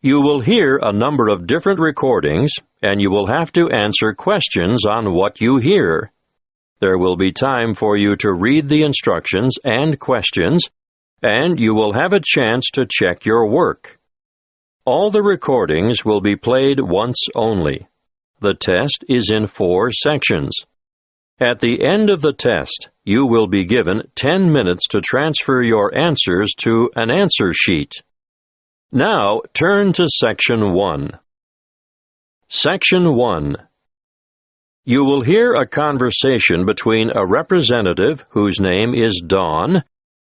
You will hear a number of different recordings, and you will have to answer questions on what you hear. There will be time for you to read the instructions and questions, and you will have a chance to check your work. All the recordings will be played once only. The test is in 4 sections. At the end of the test, you will be given 10 minutes to transfer your answers to an answer sheet. Now, turn to Section 1. Section 1. You will hear a conversation between a representative whose name is Dawn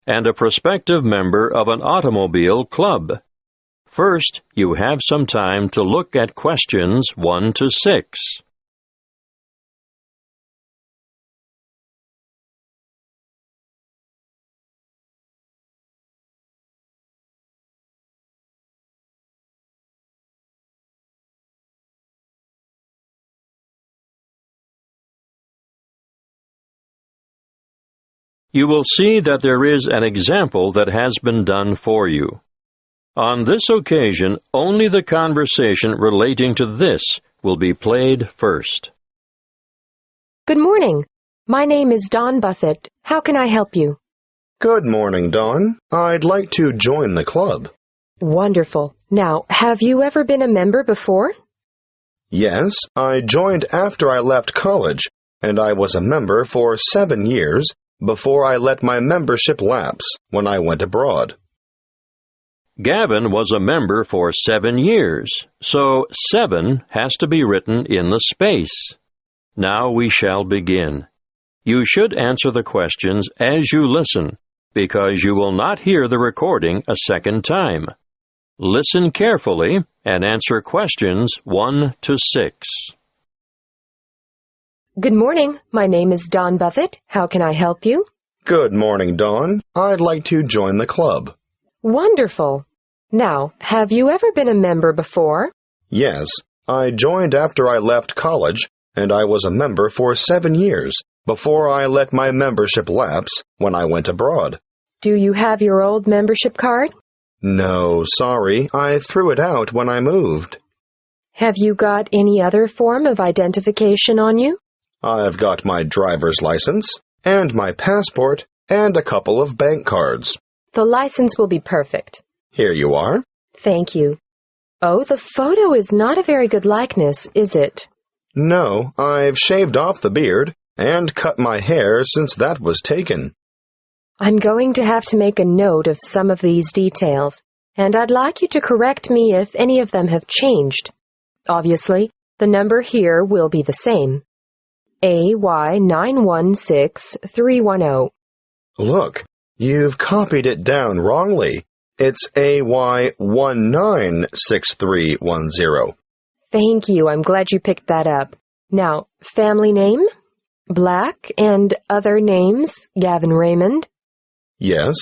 and a prospective member of an automobile club. First, you have some time to look at questions 1 to 6. You will see that there is an example that has been done for you. On this occasion, only the conversation relating to this will be played first. Good morning. My name is Dawn Buffett. How can I help you? Good morning, Dawn. I'd like to join the club. Wonderful. Now, have you ever been a member before? Yes, I joined after I left college, and I was a member for 7 years before I let my membership lapse when I went abroad. Gavin was a member for 7 years, so 7 has to be written in the space. Now we shall begin. You should answer the questions as you listen, because you will not hear the recording a second time. Listen carefully and answer questions 1 to 6. Good morning. My name is Dawn Buffett. How can I help you? Good morning, Dawn. I'd like to join the club. Wonderful. Now, have you ever been a member before? Yes, I joined after I left college, and I was a member for 7 years before I let my membership lapse when I went abroad. Do you have your old membership card? No, sorry. I threw it out when I moved. Have you got any other form of identification on you? I've got my driver's license, and my passport, and a couple of bank cards. The license will be perfect. Here you are. Thank you. Oh, the photo is not a very good likeness, is it? No, I've shaved off the beard and cut my hair since that was taken. I'm going to have to make a note of some of these details, and I'd like you to correct me if any of them have changed. Obviously, the number here will be the same. AY916310. Look, you've copied it down wrongly. It's AY196310. Thank you. I'm glad you picked that up. Now, family name? Black, and other names? Gavin Raymond? Yes.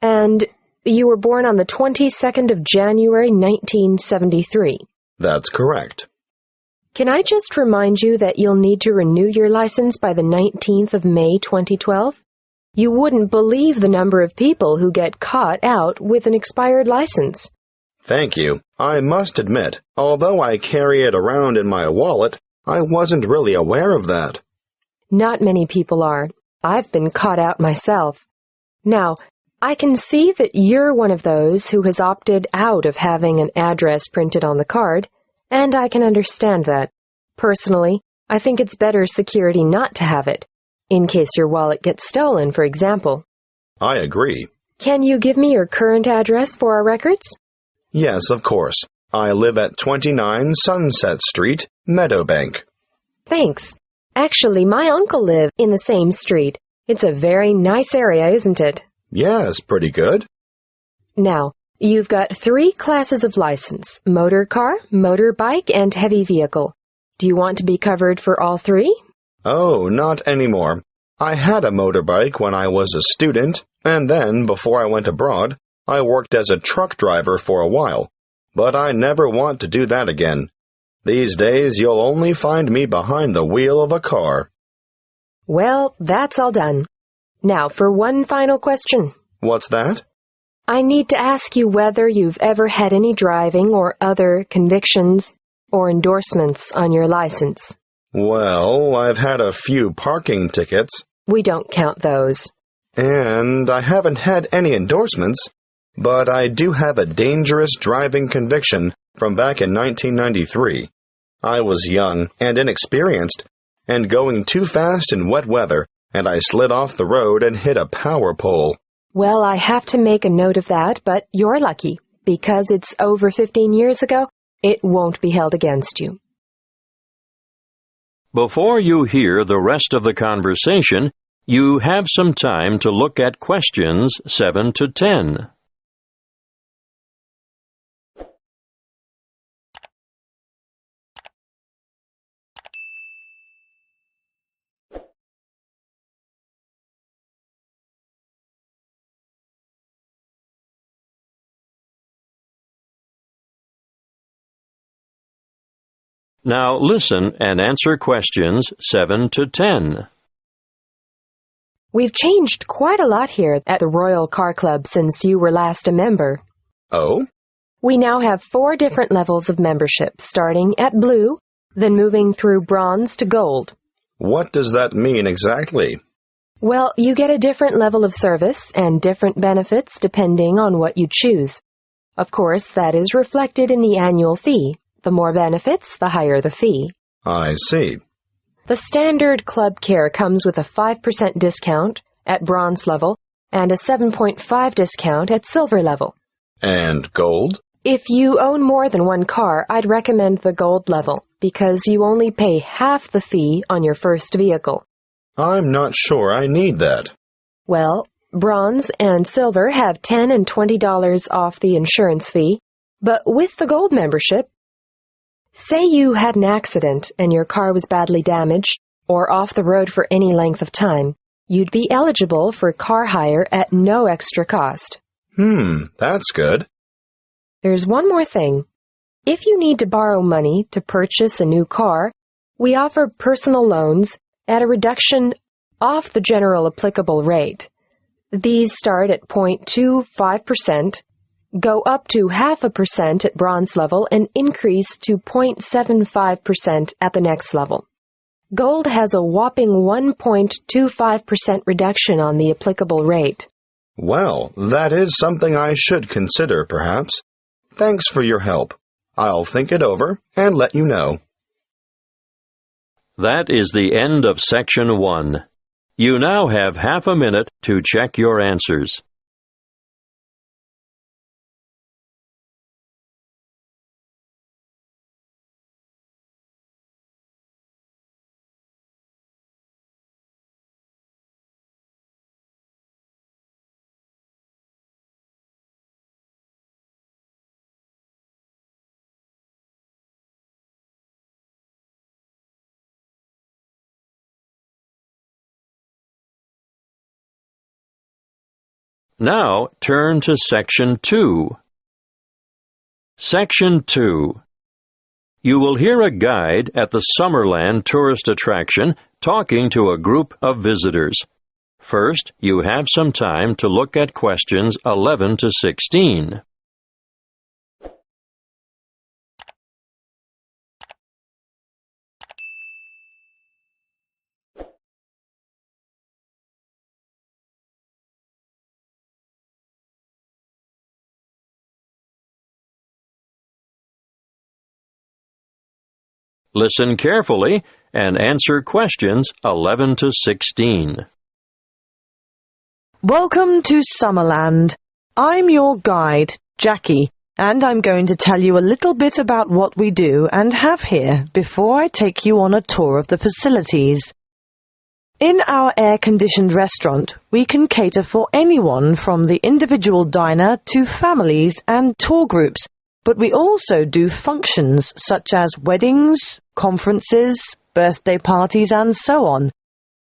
And you were born on the 22nd of January, 1973. That's correct. Can I just remind you that you'll need to renew your license by the 19th of May, 2012? You wouldn't believe the number of people who get caught out with an expired license. Thank you. I must admit, although I carry it around in my wallet, I wasn't really aware of that. Not many people are. I've been caught out myself. Now, I can see that you're one of those who has opted out of having an address printed on the card, and I can understand that. Personally, I think it's better security not to have it, in case your wallet gets stolen, for example. I agree. Can you give me your current address for our records? Yes, of course. I live at 29 Sunset Street, Meadowbank. Thanks. Actually, my uncle lives in the same street. It's a very nice area, isn't it? Yes, pretty good. Now, you've got 3 classes of license: motor car, motorbike, and heavy vehicle. Do you want to be covered for all 3? Oh, not anymore. I had a motorbike when I was a student, and then, before I went abroad, I worked as a truck driver for a while. But I never want to do that again. These days, you'll only find me behind the wheel of a car. Well, that's all done. Now for one final question. What's that? I need to ask you whether you've ever had any driving or other convictions or endorsements on your license. Well, I've had a few parking tickets. We don't count those. And I haven't had any endorsements, but I do have a dangerous driving conviction from back in 1993. I was young and inexperienced, and going too fast in wet weather, and I slid off the road and hit a power pole. Well, I have to make a note of that, but you're lucky. Because it's over 15 years ago, it won't be held against you. Before you hear the rest of the conversation, you have some time to look at questions 7 to 10. Now listen and answer questions 7 to 10. We've changed quite a lot here at the Royal Car Club since you were last a member. Oh? We now have 4 different levels of membership, starting at blue, then moving through bronze to gold. What does that mean exactly? Well, you get a different level of service and different benefits depending on what you choose. Of course, that is reflected in the annual fee. The more benefits, the higher the fee. I see. The standard club care comes with a 5% discount at bronze level and a 7.5% discount at silver level. And gold? If you own more than one car, I'd recommend the gold level because you only pay half the fee on your first vehicle. I'm not sure I need that. Well, bronze and silver have $10 and $20 off the insurance fee, but with the gold membership, say you had an accident and your car was badly damaged or off the road for any length of time, you'd be eligible for car hire at no extra cost. That's good. There's one more thing. If you need to borrow money to purchase a new car, we offer personal loans at a reduction off the general applicable rate. These start at 0.25%, go up to 0.5% at bronze level, and increase to 0.75% at the next level. Gold has a whopping 1.25% reduction on the applicable rate. Well, that is something I should consider, perhaps. Thanks for your help. I'll think it over and let you know. That is the end of Section 1. You now have half a minute to check your answers. Now turn to Section 2. Section 2. You will hear a guide at the Summerland tourist attraction talking to a group of visitors. First, you have some time to look at questions 11 to 16. Listen carefully and answer questions 11 to 16. Welcome to Summerland. I'm your guide, Jackie, and I'm going to tell you a little bit about what we do and have here before I take you on a tour of the facilities. In our air-conditioned restaurant, we can cater for anyone from the individual diner to families and tour groups, but we also do functions such as weddings, conferences, birthday parties, and so on.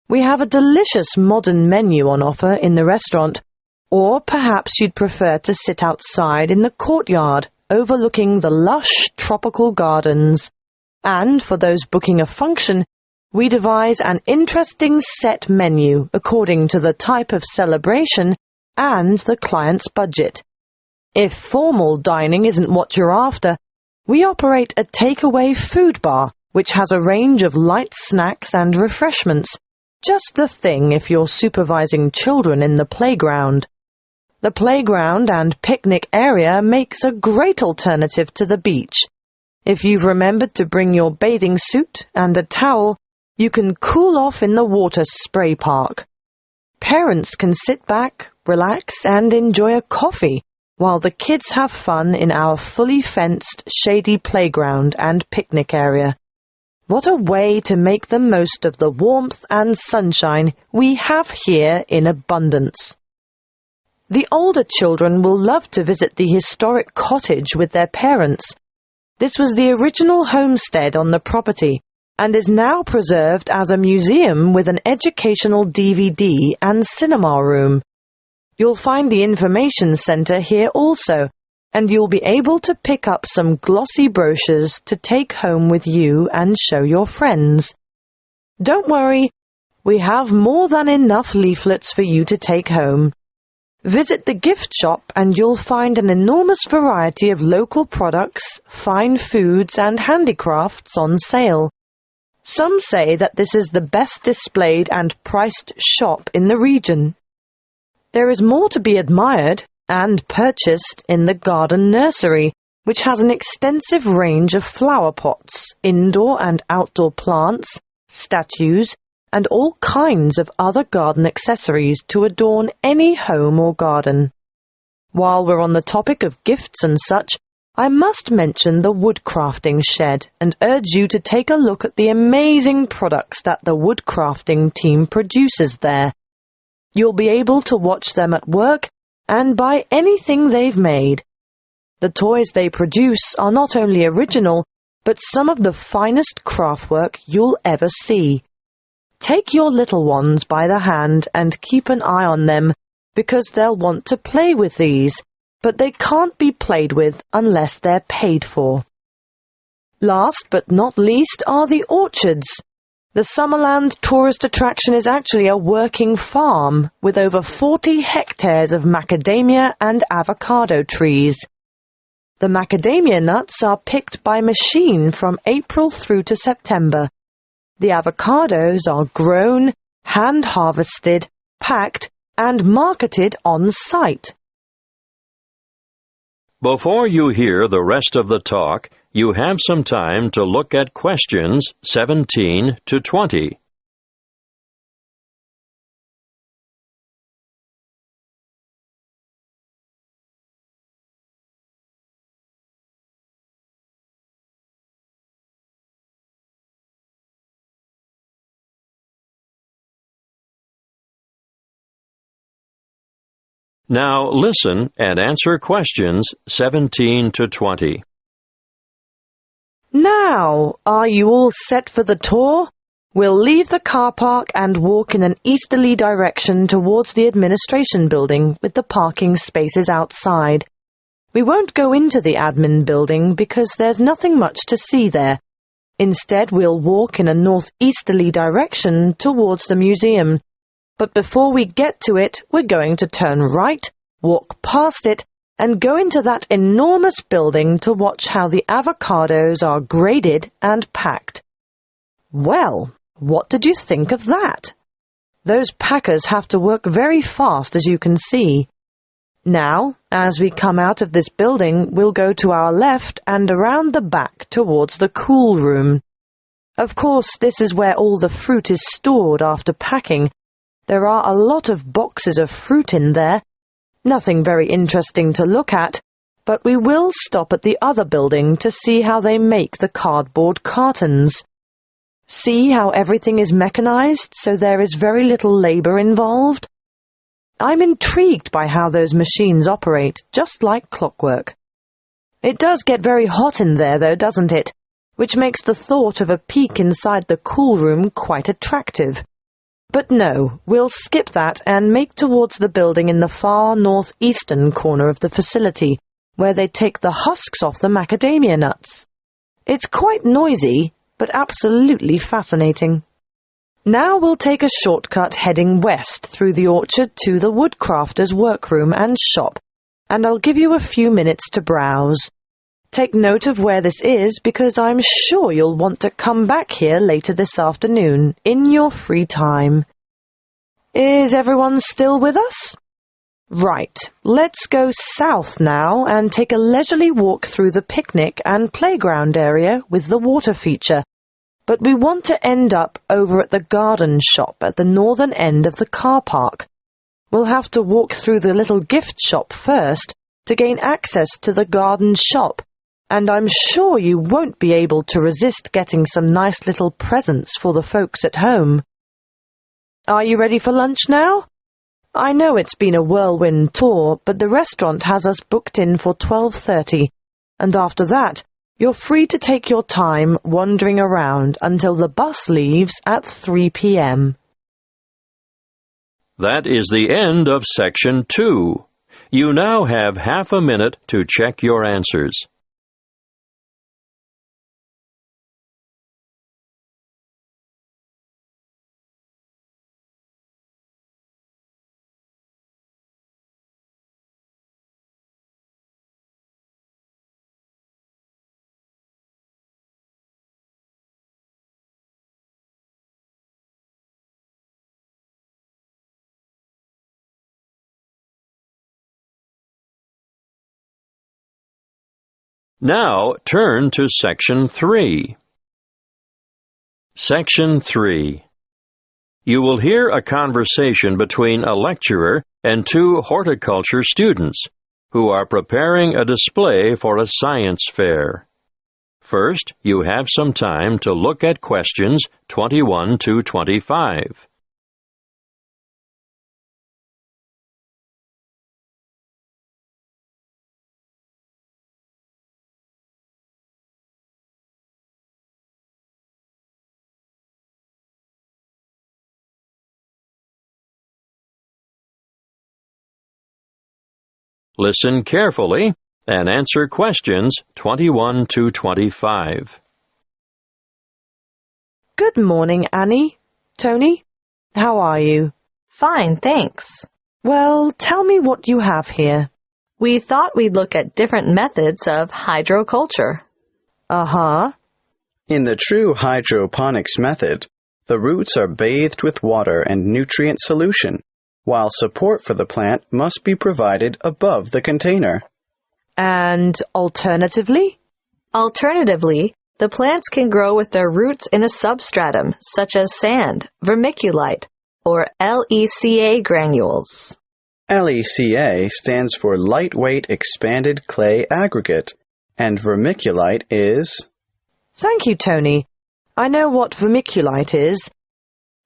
We have a delicious modern menu on offer in the restaurant, or perhaps you'd prefer to sit outside in the courtyard overlooking the lush tropical gardens. And for those booking a function, we devise an interesting set menu according to the type of celebration and the client's budget. If formal dining isn't what you're after, we operate a takeaway food bar, which has a range of light snacks and refreshments. Just the thing if you're supervising children in the playground. The playground and picnic area makes a great alternative to the beach. If you've remembered to bring your bathing suit and a towel, you can cool off in the water spray park. Parents can sit back, relax, and enjoy a coffee while the kids have fun in our fully fenced, shady playground and picnic area. What a way to make the most of the warmth and sunshine we have here in abundance. The older children will love to visit the historic cottage with their parents. This was the original homestead on the property and is now preserved as a museum with an educational DVD and cinema room. You'll find the information centre here also, and you'll be able to pick up some glossy brochures to take home with you and show your friends. Don't worry, we have more than enough leaflets for you to take home. Visit the gift shop and you'll find an enormous variety of local products, fine foods and handicrafts on sale. Some say that this is the best displayed and priced shop in the region. There is more to be admired and purchased in the garden nursery, which has an extensive range of flower pots, indoor and outdoor plants, statues, and all kinds of other garden accessories to adorn any home or garden. While we're on the topic of gifts and such, I must mention the woodcrafting shed and urge you to take a look at the amazing products that the woodcrafting team produces there. You'll be able to watch them at work and buy anything they've made. The toys they produce are not only original, but some of the finest craftwork you'll ever see. Take your little ones by the hand and keep an eye on them, because they'll want to play with these, but they can't be played with unless they're paid for. Last but not least are the orchards. The Summerland tourist attraction is actually a working farm with over 40 hectares of macadamia and avocado trees. The macadamia nuts are picked by machine from April through to September. The avocados are grown, hand-harvested, packed, and marketed on site. Before you hear the rest of the talk, you have some time to look at questions 17 to 20. Now listen and answer questions 17 to 20. Now, are you all set for the tour? We'll leave the car park and walk in an easterly direction towards the administration building with the parking spaces outside. We won't go into the admin building because there's nothing much to see there. Instead, we'll walk in a northeasterly direction towards the museum. But before we get to it, we're going to turn right, walk past it, and go into that enormous building to watch how the avocados are graded and packed. Well, what did you think of that? Those packers have to work very fast, as you can see. Now, as we come out of this building, we'll go to our left and around the back towards the cool room. Of course, this is where all the fruit is stored after packing. There are a lot of boxes of fruit in there. Nothing very interesting to look at, but we will stop at the other building to see how they make the cardboard cartons. See how everything is mechanized, so there is very little labor involved? I'm intrigued by how those machines operate, just like clockwork. It does get very hot in there, though, doesn't it? Which makes the thought of a peek inside the cool room quite attractive. But no, we'll skip that and make towards the building in the far northeastern corner of the facility, where they take the husks off the macadamia nuts. It's quite noisy, but absolutely fascinating. Now we'll take a shortcut heading west through the orchard to the woodcrafter's workroom and shop, and I'll give you a few minutes to browse. Take note of where this is because I'm sure you'll want to come back here later this afternoon in your free time. Is everyone still with us? Right, let's go south now and take a leisurely walk through the picnic and playground area with the water feature. But we want to end up over at the garden shop at the northern end of the car park. We'll have to walk through the little gift shop first to gain access to the garden shop, and I'm sure you won't be able to resist getting some nice little presents for the folks at home. Are you ready for lunch now? I know it's been a whirlwind tour, but the restaurant has us booked in for 12:30, and after that, you're free to take your time wandering around until the bus leaves at 3 p.m. That is the end of Section 2. You now have half a minute to check your answers. Now turn to Section 3. Section 3. You will hear a conversation between a lecturer and two horticulture students who are preparing a display for a science fair. First, you have some time to look at questions 21 to 25. Listen carefully and answer questions 21 to 25. Good morning, Annie. Tony, how are you? Fine, thanks. Well, tell me what you have here. We thought we'd look at different methods of hydroculture. Uh-huh. In the true hydroponics method, the roots are bathed with water and nutrient solution, while support for the plant must be provided above the container. And alternatively? Alternatively, the plants can grow with their roots in a substratum, such as sand, vermiculite, or LECA granules. LECA stands for Lightweight Expanded Clay Aggregate, and vermiculite is... Thank you, Tony. I know what vermiculite is,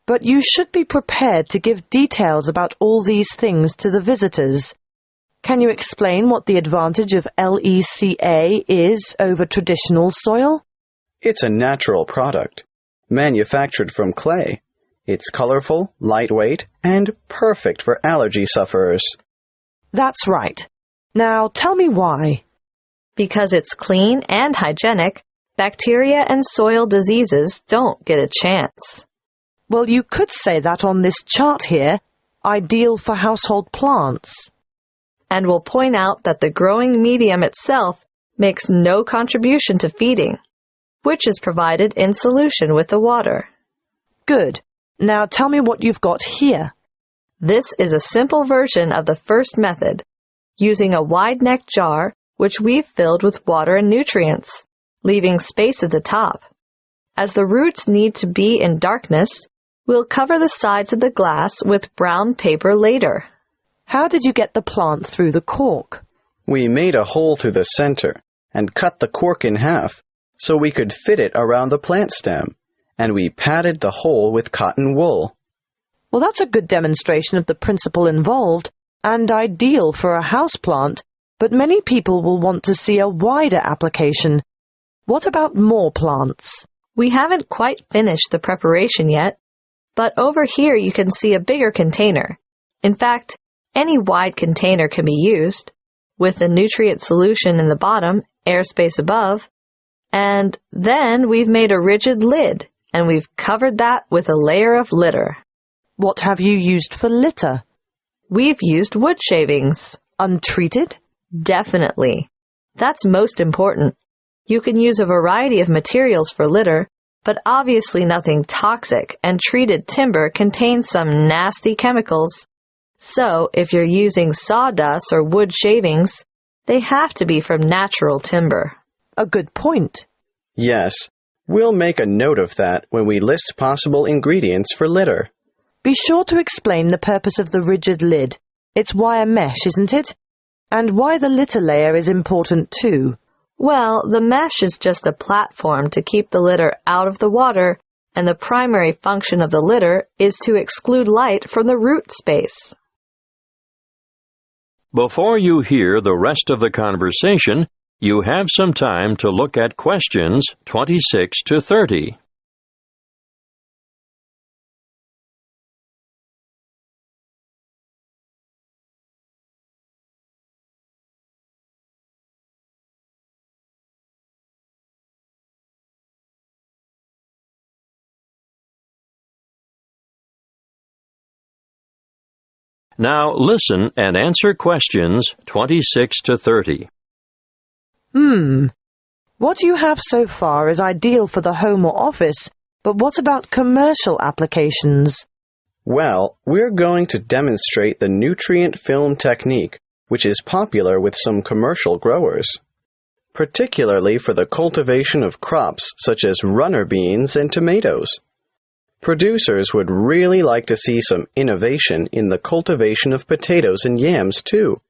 but you should be prepared to give details about all these things to the visitors. Can you explain what the advantage of LECA is over traditional soil? It's a natural product, manufactured from clay. It's colorful, lightweight, and perfect for allergy sufferers. That's right. Now tell me why. Because it's clean and hygienic, bacteria and soil diseases don't get a chance. Well, you could say that on this chart here, ideal for household plants. And we'll point out that the growing medium itself makes no contribution to feeding, which is provided in solution with the water. Good. Now tell me what you've got here. This is a simple version of the first method, using a wide-neck jar which we've filled with water and nutrients, leaving space at the top. As the roots need to be in darkness, we'll cover the sides of the glass with brown paper later. How did you get the plant through the cork? We made a hole through the center and cut the cork in half so we could fit it around the plant stem, and we padded the hole with cotton wool. Well, that's a good demonstration of the principle involved and ideal for a houseplant, but many people will want to see a wider application. What about more plants? We haven't quite finished the preparation yet, but over here you can see a bigger container. In fact, any wide container can be used, with the nutrient solution in the bottom, airspace above, and then we've made a rigid lid, and we've covered that with a layer of litter. What have you used for litter? We've used wood shavings. Untreated? Definitely. That's most important. You can use a variety of materials for litter, but obviously nothing toxic, and treated timber contains some nasty chemicals. So, if you're using sawdust or wood shavings, they have to be from natural timber. A good point. Yes, we'll make a note of that when we list possible ingredients for litter. Be sure to explain the purpose of the rigid lid. It's wire mesh, isn't it? And why the litter layer is important too. Well, the mesh is just a platform to keep the litter out of the water, and the primary function of the litter is to exclude light from the root space. Before you hear the rest of the conversation, you have some time to look at questions 26 to 30. Now listen and answer questions 26 to 30. What you have so far is ideal for the home or office, but what about commercial applications? Well, we're going to demonstrate the nutrient film technique, which is popular with some commercial growers, particularly for the cultivation of crops such as runner beans and tomatoes. Producers would really like to see some innovation in the cultivation of potatoes and yams too,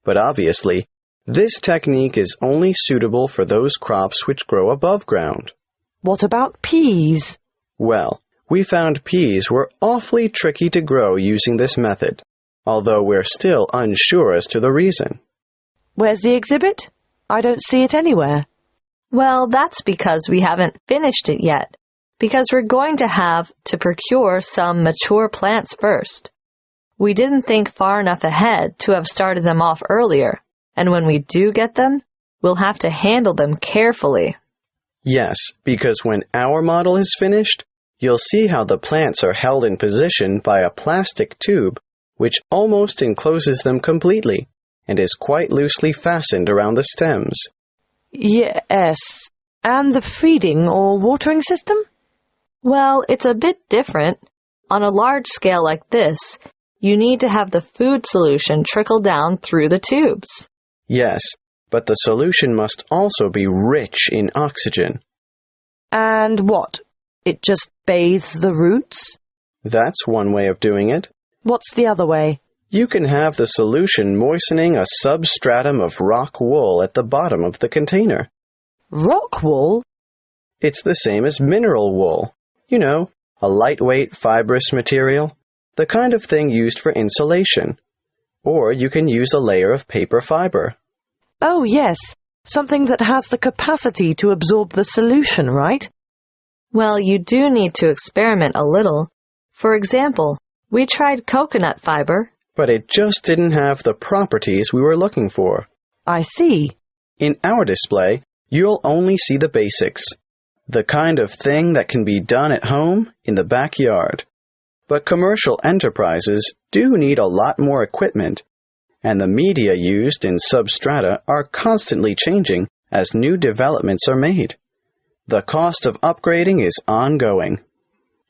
but obviously, this technique is only suitable for those crops which grow above ground. What about peas? Well, we found peas were awfully tricky to grow using this method, although we're still unsure as to the reason. Where's the exhibit? I don't see it anywhere. Well, that's because we haven't finished it yet, because we're going to have to procure some mature plants first. We didn't think far enough ahead to have started them off earlier, and when we do get them, we'll have to handle them carefully. Yes, because when our model is finished, you'll see how the plants are held in position by a plastic tube which almost encloses them completely and is quite loosely fastened around the stems. Yes. And the feeding or watering system? Well, it's a bit different. On a large scale like this, you need to have the food solution trickle down through the tubes. Yes, but the solution must also be rich in oxygen. And what? It just bathes the roots? That's one way of doing it. What's the other way? You can have the solution moistening a substratum of rock wool at the bottom of the container. Rock wool? It's the same as mineral wool. You know, a lightweight fibrous material, the kind of thing used for insulation. Or you can use a layer of paper fiber. Oh, yes. Something that has the capacity to absorb the solution, right? Well, you do need to experiment a little. For example, we tried coconut fiber, but it just didn't have the properties we were looking for. I see. In our display, you'll only see the basics, the kind of thing that can be done at home in the backyard. But commercial enterprises do need a lot more equipment, and the media used in substrata are constantly changing as new developments are made. The cost of upgrading is ongoing.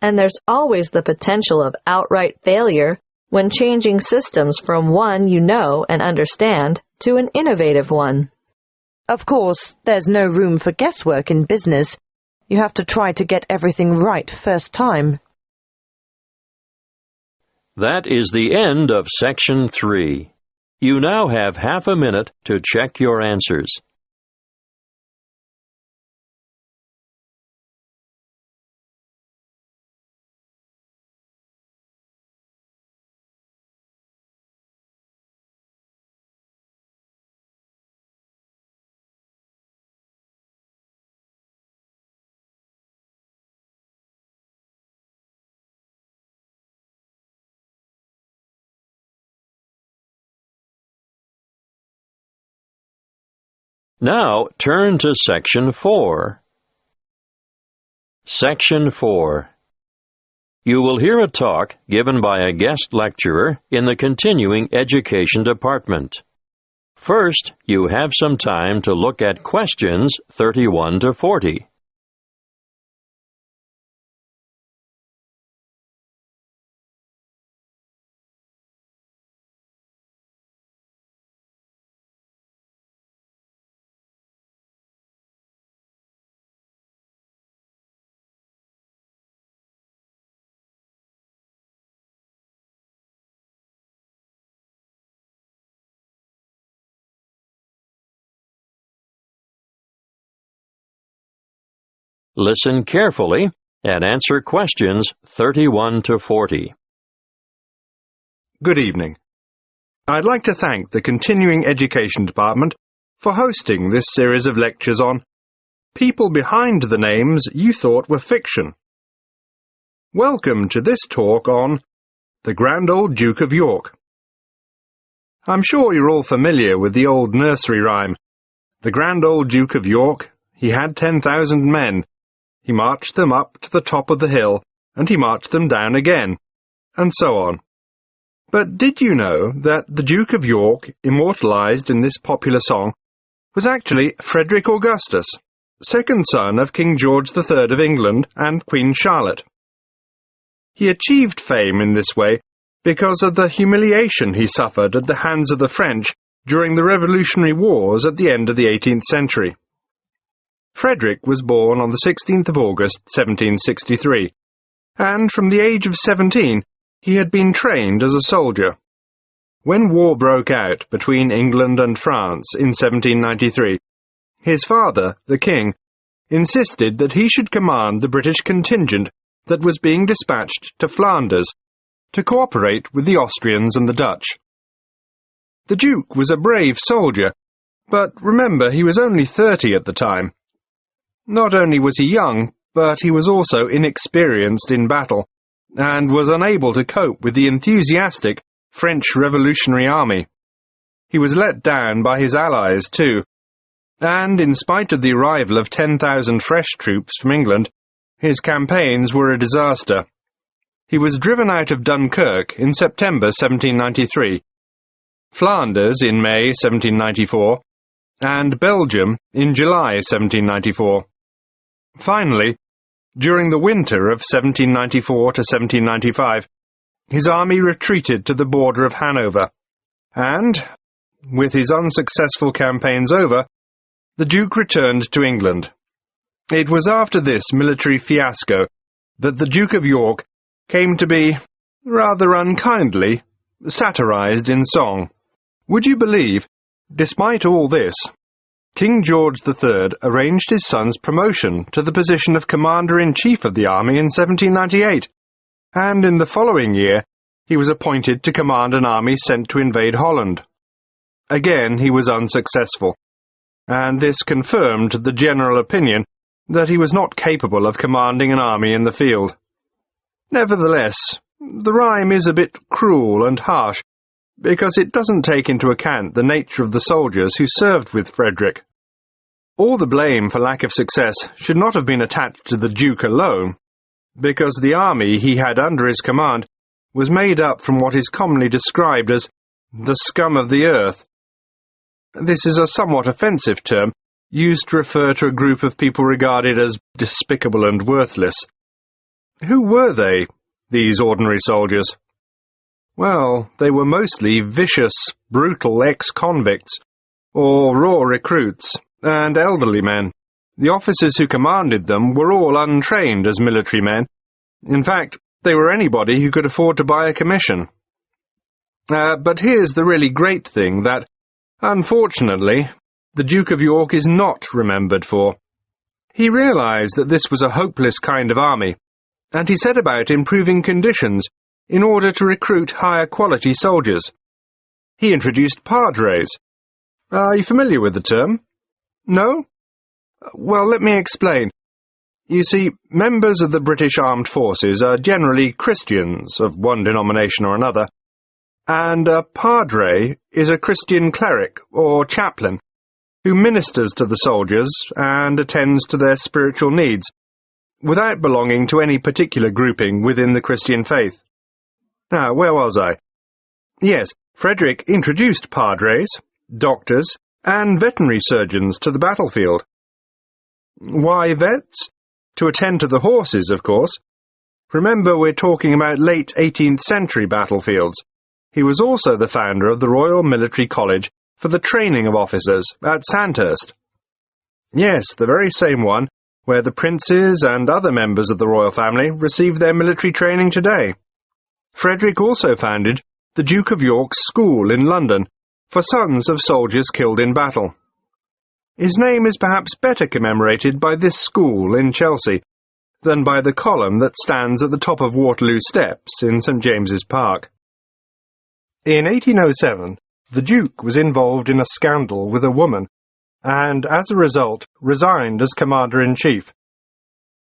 And there's always the potential of outright failure when changing systems from one you know and understand to an innovative one. Of course, there's no room for guesswork in business. You have to try to get everything right first time. That is the end of Section 3. You now have half a minute to check your answers. Now turn to Section 4. Section 4. You will hear a talk given by a guest lecturer in the continuing education department. First, you have some time to look at questions 31 to 40. Listen carefully and answer questions 31 to 40. Good evening. I'd like to thank the Continuing Education Department for hosting this series of lectures on people behind the names you thought were fiction. Welcome to this talk on the Grand Old Duke of York. I'm sure you're all familiar with the old nursery rhyme. The Grand Old Duke of York, he had 10,000 men. He marched them up to the top of the hill, and he marched them down again, and so on. But did you know that the Duke of York, immortalized in this popular song, was actually Frederick Augustus, second son of King George III of England and Queen Charlotte? He achieved fame in this way because of the humiliation he suffered at the hands of the French during the Revolutionary Wars at the end of the 18th century. Frederick was born on the 16th of August, 1763, and from the age of 17 he had been trained as a soldier. When war broke out between England and France in 1793, his father, the king, insisted that he should command the British contingent that was being dispatched to Flanders to cooperate with the Austrians and the Dutch. The Duke was a brave soldier, but remember he was only 30 at the time. Not only was he young, but he was also inexperienced in battle, and was unable to cope with the enthusiastic French Revolutionary Army. He was let down by his allies too, and in spite of the arrival of 10,000 fresh troops from England, his campaigns were a disaster. He was driven out of Dunkirk in September 1793, Flanders in May 1794, and Belgium in July 1794. Finally, during the winter of 1794 to 1795, his army retreated to the border of Hanover, and, with his unsuccessful campaigns over, the Duke returned to England. It was after this military fiasco that the Duke of York came to be, rather unkindly, satirized in song. Would you believe, despite all this, King George III arranged his son's promotion to the position of Commander-in-Chief of the Army in 1798, and in the following year he was appointed to command an army sent to invade Holland. Again he was unsuccessful, and this confirmed the general opinion that he was not capable of commanding an army in the field. Nevertheless, the rhyme is a bit cruel and harsh, because it doesn't take into account the nature of the soldiers who served with Frederick. All the blame for lack of success should not have been attached to the Duke alone, because the army he had under his command was made up from what is commonly described as the scum of the earth. This is a somewhat offensive term, used to refer to a group of people regarded as despicable and worthless. Who were they, these ordinary soldiers? Well, they were mostly vicious, brutal ex-convicts, or raw recruits, and elderly men. The officers who commanded them were all untrained as military men. In fact, they were anybody who could afford to buy a commission. But here's the really great thing that, unfortunately, the Duke of York is not remembered for. He realized that this was a hopeless kind of army, and he set about improving conditions in order to recruit higher-quality soldiers. He introduced padres. Are you familiar with the term? No? Well, let me explain. You see, members of the British Armed Forces are generally Christians of one denomination or another, and a padre is a Christian cleric or chaplain who ministers to the soldiers and attends to their spiritual needs, without belonging to any particular grouping within the Christian faith. Now, where was I? Yes, Frederick introduced padres, doctors, and veterinary surgeons to the battlefield. Why vets? To attend to the horses, of course. Remember, we're talking about late 18th century battlefields. He was also the founder of the Royal Military College for the Training of Officers at Sandhurst. Yes, the very same one where the princes and other members of the royal family received their military training today. Frederick also founded the Duke of York's School in London for sons of soldiers killed in battle. His name is perhaps better commemorated by this school in Chelsea than by the column that stands at the top of Waterloo Steps in St James's Park. In 1807, the Duke was involved in a scandal with a woman and, as a result, resigned as Commander-in-Chief.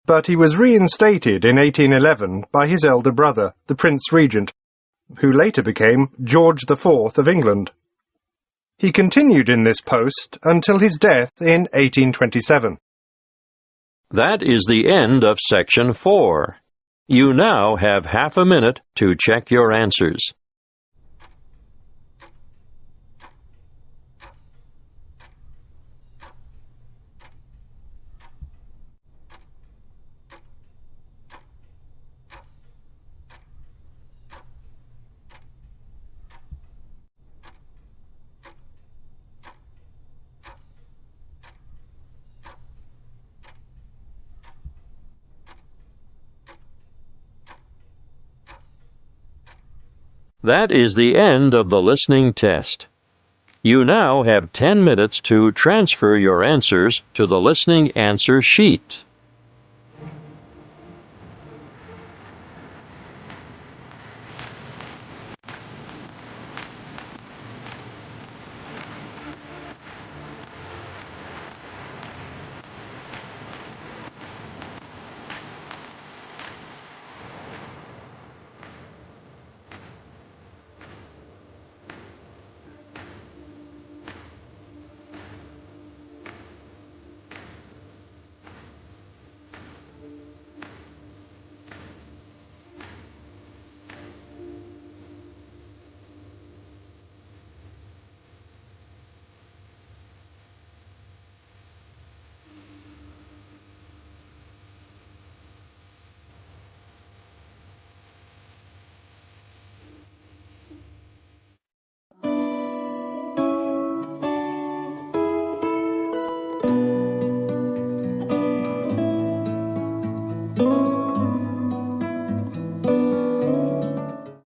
But he was reinstated in 1811 by his elder brother, the Prince Regent, who later became George IV of England. He continued in this post until his death in 1827. That is the end of Section 4. You now have half a minute to check your answers. That is the end of the listening test. You now have 10 minutes to transfer your answers to the listening answer sheet.